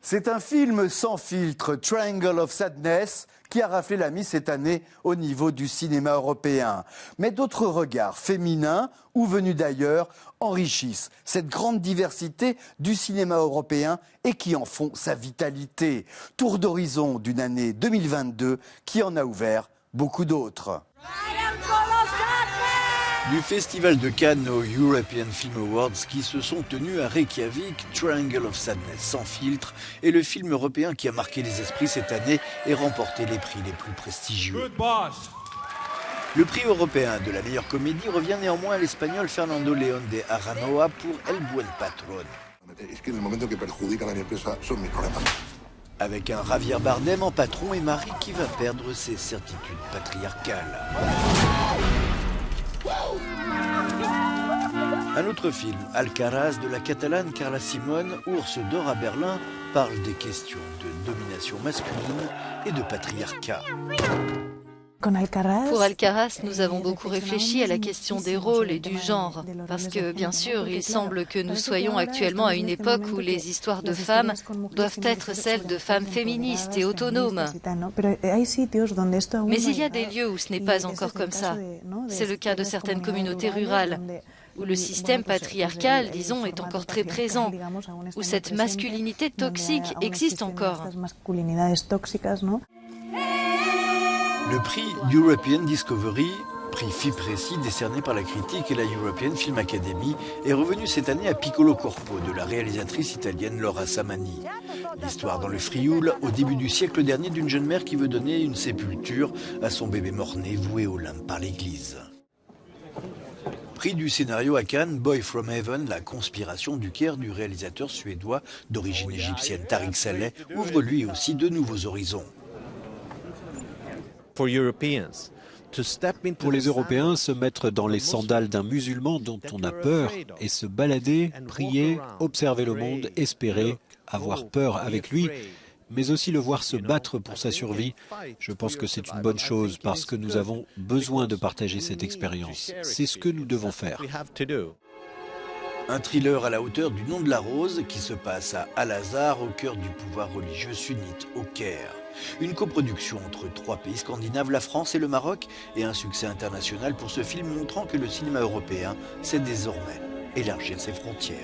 C'est un film sans filtre, Triangle of Sadness, qui a raflé la mise cette année au niveau du cinéma européen. Mais d'autres regards féminins ou venus d'ailleurs enrichissent cette grande diversité du cinéma européen et qui en font sa vitalité. Tour d'horizon d'une année 2022 qui en a ouvert beaucoup d'autres. Du Festival de Cannes aux European Film Awards qui se sont tenus à Reykjavik, Triangle of Sadness sans filtre est le film européen qui a marqué les esprits cette année et remporté les prix les plus prestigieux. Le prix européen de la meilleure comédie revient néanmoins à l'espagnol Fernando León de Aranoa pour El Buen Patrón. Avec un Javier Bardem en patron et mari qui va perdre ses certitudes patriarcales. Un autre film, Alcaraz de la Catalane Carla Simón, ours d'or à Berlin, parle des questions de domination masculine et de patriarcat. Pour Alcaraz, nous avons beaucoup réfléchi à la question des rôles et du genre, parce que, bien sûr, il semble que nous soyons actuellement à une époque où les histoires de femmes doivent être celles de femmes féministes et autonomes. Mais il y a des lieux où ce n'est pas encore comme ça. C'est le cas de certaines communautés rurales, où le système patriarcal, disons, est encore très présent, où cette masculinité toxique existe encore. Le prix European Discovery, prix FIPRESI décerné par la critique et la European Film Academy, est revenu cette année à Piccolo Corpo de la réalisatrice italienne Laura Samani. L'histoire dans le Frioul, au début du siècle dernier, d'une jeune mère qui veut donner une sépulture à son bébé mort-né voué au limbe par l'église. Prix du scénario à Cannes, Boy from Heaven, la conspiration du Caire du réalisateur suédois d'origine égyptienne Tariq Saleh, ouvre lui aussi de nouveaux horizons. Pour les Européens, se mettre dans les sandales d'un musulman dont on a peur et se balader, prier, observer le monde, espérer, avoir peur avec lui, mais aussi le voir se battre pour sa survie, je pense que c'est une bonne chose parce que nous avons besoin de partager cette expérience. C'est ce que nous devons faire. Un thriller à la hauteur du Nom de la Rose qui se passe à Al-Azhar, au cœur du pouvoir religieux sunnite au Caire. Une coproduction entre 3 pays scandinaves, la France et le Maroc, et un succès international pour ce film montrant que le cinéma européen sait désormais élargir ses frontières.